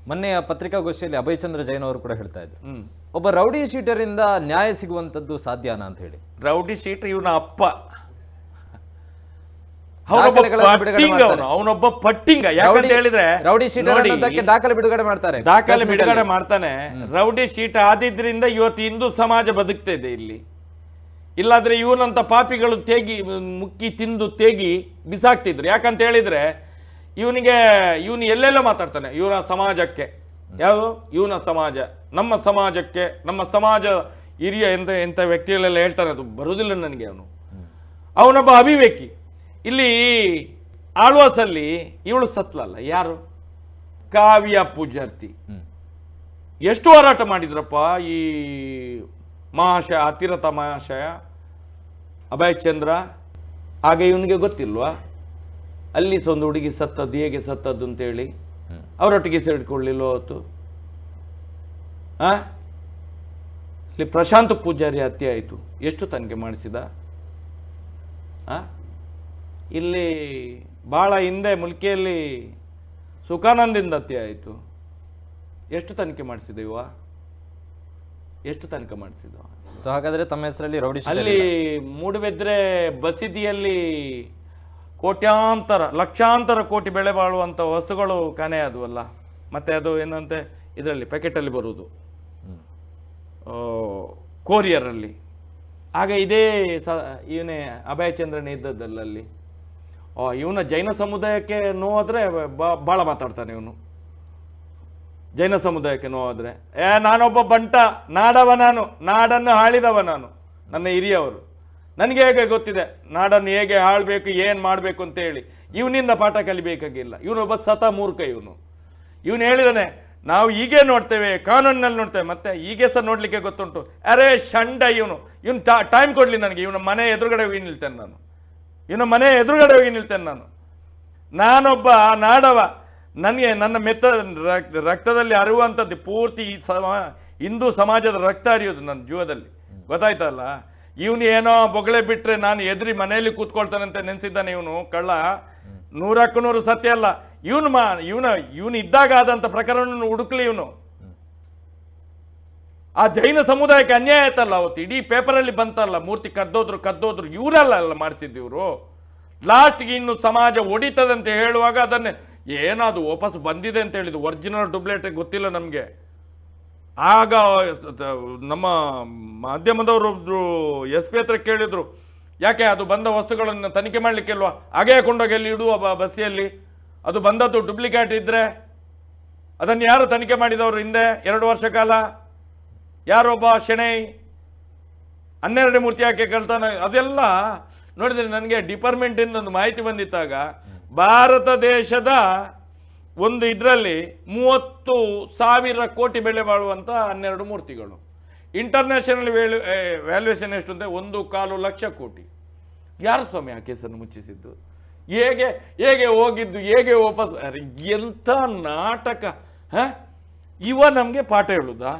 ಮೊನ್ನೆ ಪತ್ರಿಕಾಗೋಷ್ಠಿಯಲ್ಲಿ ಅಭಯಚಂದ್ರ ಜೈನ್ ಅವರು ಕೂಡ ಹೇಳ್ತಾ ಇದ್ರು, ಒಬ್ಬ ರೌಡಿ ಶೀಟರಿಂದ ನ್ಯಾಯ ಸಿಗುವಂತದ್ದು ಸಾಧ್ಯನಾ ಅಂತ ಹೇಳಿ. ರೌಡಿ ಶೀಟರ್ ಇವನ ಅಪ್ಪ, ಅವನೊಬ್ಬ ಪಟ್ಟಿಂಗ. ಯಾಕಂತ ಹೇಳಿದ್ರೆ ರೌಡಿ ಶೀಟರ್ ದಾಖಲೆ ಬಿಡುಗಡೆ ಮಾಡ್ತಾರೆ, ದಾಖಲೆ ಬಿಡುಗಡೆ ಮಾಡ್ತಾನೆ. ರೌಡಿ ಶೀಟ್ ಆದಿದ್ರಿಂದ ಇವತ್ತು ಹಿಂದೂ ಸಮಾಜ ಬದುಕ್ತಾ ಇದೆ ಇಲ್ಲಿ. ಇಲ್ಲಾದ್ರೆ ಇವನಂತ ಪಾಪಿಗಳು ಮುಕ್ಕಿ ತಿಂದು ತೇಗಿ ಬಿಸಾಕ್ತಿದ್ರು. ಯಾಕಂತ ಹೇಳಿದ್ರೆ ಇವನು ಎಲ್ಲೆಲ್ಲೋ ಮಾತಾಡ್ತಾನೆ. ಇವನ ಸಮಾಜಕ್ಕೆ, ಯಾವುದು ಇವನ ಸಮಾಜ, ನಮ್ಮ ಸಮಾಜಕ್ಕೆ, ನಮ್ಮ ಸಮಾಜ ಹಿರಿಯ ಎಂತ ವ್ಯಕ್ತಿಗಳೆಲ್ಲ ಹೇಳ್ತಾನೆ. ಅದು ಬರುವುದಿಲ್ಲ ನನಗೆ. ಅವನೊಬ್ಬ ಅವಿವೇಕಿ. ಇಲ್ಲಿ ಆಳ್ವಾಸಲ್ಲಿ ಇವಳು ಸತ್ಲಲ್ಲ, ಯಾರು? ಕಾವ್ಯ ಪೂಜಾರ್ತಿ. ಎಷ್ಟು ಹೋರಾಟ ಮಾಡಿದ್ರಪ್ಪ ಈ ಮಹಾಶಯ, ಅತಿರಥ ಮಹಾಶಯ ಅಭಯಚಂದ್ರ. ಹಾಗೆ ಇವನಿಗೆ ಗೊತ್ತಿಲ್ವಾ ಅಲ್ಲಿ ಒಂದು ಹುಡುಗಿ ಸತ್ತದ್ದು, ಹೇಗೆ ಸತ್ತದ್ದು ಅಂತೇಳಿ? ಅವರೊಟ್ಟಿಗೆ ಸೇರಿಕೊಳ್ಳಿಲ್ಲ ಹೊತ್ತು. ಇಲ್ಲಿ ಪ್ರಶಾಂತ್ ಪೂಜಾರಿ ಹತ್ಯೆ ಆಯಿತು, ಎಷ್ಟು ತನಿಖೆ ಮಾಡಿಸಿದ? ಇಲ್ಲಿ ಭಾಳ ಹಿಂದೆ ಮುಲ್ಕಿಯಲ್ಲಿ ಸುಖಾನಂದಿಂದ ಹತ್ಯೆ ಆಯಿತು, ಎಷ್ಟು ತನಿಖೆ ಮಾಡಿಸಿದ ಇವ? ಎಷ್ಟು ತನಿಖೆ ಮಾಡಿಸಿದ? ಸೊ ಹಾಗಾದ್ರೆ ತಮ್ಮ ಹೆಸರಲ್ಲಿ ರೌಡಿ ಅಲ್ಲಿ ಮೂಡುಬೆದ್ರೆ ಬಸಿದಿಯಲ್ಲಿ ಕೋಟ್ಯಾಂತರ ಲಕ್ಷಾಂತರ ಕೋಟಿ ಬೆಲೆ ಬಾಳುವಂಥ ವಸ್ತುಗಳು ಕಾಣೆ ಆದವಲ್ಲ. ಮತ್ತೆ ಅದು ಏನಂತೆ ಇದರಲ್ಲಿ ಪ್ಯಾಕೆಟಲ್ಲಿ ಬರುವುದು ಕೊರಿಯರಲ್ಲಿ. ಆಗ ಇದೇ ಇವನೇ ಅಭಯಚಂದ್ರನೇ ಇದ್ದದ್ದಲ್ಲಲ್ಲಿ. ಇವನ ಜೈನ ಸಮುದಾಯಕ್ಕೆ ನೋವಾದರೆ ಭಾಳ ಮಾತಾಡ್ತಾನೆ ಇವನು. ಜೈನ ಸಮುದಾಯಕ್ಕೆ ನೋವಾದರೆ ನಾನೊಬ್ಬ ಬಂಟ, ನಾಡವ ನಾನು, ನಾಡನ್ನು ಆಳಿದವ ನಾನು. ನನ್ನ ಹಿರಿಯವರು, ನನಗೆ ಹೇಗೆ ಗೊತ್ತಿದೆ ನಾಡನ್ನು ಹೇಗೆ ಆಳ್ಬೇಕು, ಏನು ಮಾಡಬೇಕು ಅಂತ ಹೇಳಿ. ಇವನಿಂದ ಪಾಠ ಕಲಿಬೇಕಾಗಿಲ್ಲ. ಇವನೊಬ್ಬ ಸತ ಮೂರ್ಖ. ಇವನು ಹೇಳಿದಾನೆ, ನಾವು ಹೀಗೆ ನೋಡ್ತೇವೆ, ಕಾನೂನಿನಲ್ಲಿ ನೋಡ್ತೇವೆ, ಮತ್ತೆ ಹೀಗೆ ಸಹ ನೋಡಲಿಕ್ಕೆ ಗೊತ್ತುಂಟು. ಅರೇ ಷಂಡ ಇವನು ಟೈಮ್ ಕೊಡಲಿ ನನಗೆ. ಇವನ ಮನೆ ಎದುರುಗಡೆ ಹೋಗಿ ನಿಲ್ತೇನೆ ನಾನು. ಇವನ ಮನೆ ಎದುರುಗಡೆ ಹೋಗಿ ನಿಲ್ತೇನೆ ನಾನು. ನಾನೊಬ್ಬ ನಾಡವ. ನನಗೆ ನನ್ನ ರಕ್ತದಲ್ಲಿ ಹರಿಯುವಂಥದ್ದು ಪೂರ್ತಿ ಹಿಂದೂ ಸಮಾಜದ ರಕ್ತ ಹರಿಯೋದು ನನ್ನ ಜೀವದಲ್ಲಿ, ಗೊತ್ತಾಯ್ತಲ್ಲ. ಇವನು ಏನೋ ಬೊಗಳೆ ಬಿಟ್ಟರೆ ನಾನು ಎದುರಿ ಮನೆಯಲ್ಲಿ ಕೂತ್ಕೊಳ್ತಾನಂತ ನೆನೆಸಿದ್ದಾನೆ ಇವನು ಕಳ್ಳ. 100% ಸತ್ಯ ಅಲ್ಲ. ಇವನು ಇದ್ದಾಗ ಆದಂಥ ಪ್ರಕರಣ ಹುಡುಕ್ಲಿ ಇವನು. ಆ ಜೈನ ಸಮುದಾಯಕ್ಕೆ ಅನ್ಯಾಯ ಆಯ್ತಲ್ಲ ಅವತ್ತು, ಇಡೀ ಪೇಪರಲ್ಲಿ ಬಂತಲ್ಲ, ಮೂರ್ತಿ ಕದ್ದೋದ್ರು ಇವರೆಲ್ಲ ಮಾಡಿಸಿದ್ದು ಇವರು. ಲಾಸ್ಟ್ಗೆ ಇನ್ನು ಸಮಾಜ ಹೊಡಿತದಂತ ಹೇಳುವಾಗ ಅದನ್ನೇ ಏನೋ ಅದು ವಾಪಸ್ ಬಂದಿದೆ ಅಂತ ಹೇಳಿದ್ದು, ಒರಿಜಿನಲ್ ಡುಪ್ಲೇಟ್ ಗೊತ್ತಿಲ್ಲ ನಮಗೆ. ಆಗ ನಮ್ಮ ಮಾಧ್ಯಮದವರೊಬ್ರು SP ಹತ್ರ ಕೇಳಿದ್ರು, ಯಾಕೆ ಅದು ಬಂದ ವಸ್ತುಗಳನ್ನು ತನಿಖೆ ಮಾಡಲಿಕ್ಕಿಲ್ವಾ? ಹಾಗೇ ಕೊಂಡೋಗಿ ಎಲ್ಲಿ ಇಡುವ ಬಸ್ಸಿಯಲ್ಲಿ? ಅದು ಬಂದದ್ದು ಡುಪ್ಲಿಕೇಟ್ ಇದ್ದರೆ ಅದನ್ನು ಯಾರು ತನಿಖೆ ಮಾಡಿದವರು ಹಿಂದೆ 2 ವರ್ಷ ಕಾಲ? ಯಾರೊಬ್ಬ ಶೆಣೈ 12 ಮೂರ್ತಿ ಹಾಕಿ ಕಳ್ತಾನೆ. ಅದೆಲ್ಲ ನೋಡಿದರೆ ನನಗೆ ಡಿಪಾರ್ಟ್ಮೆಂಟಿಂದ ಒಂದು ಮಾಹಿತಿ ಬಂದಿತ್ತಾಗ, ಭಾರತ ದೇಶದ ಒಂದು ಇದರಲ್ಲಿ 30,000 ಕೋಟಿ ಬೆಲೆ ಬಾಳುವಂಥ 12 ಮೂರ್ತಿಗಳು. ಇಂಟರ್ನ್ಯಾಷನಲ್ ವ್ಯಾಲ್ಯೂಯೇಷನ್ ಎಷ್ಟು ಅಂದರೆ 1.25 ಲಕ್ಷ ಕೋಟಿ. ಯಾರು ಸ್ವಾಮಿ ಆ ಕೇಸನ್ನು ಮುಚ್ಚಿಸಿದ್ದು? ಹೇಗೆ ಹೋಗಿದ್ದು, ಹೇಗೆ ವಾಪಸ್? ಎಂಥ ನಾಟಕ! ಇವ ನಮಗೆ ಪಾಠ ಹೇಳುದಾ?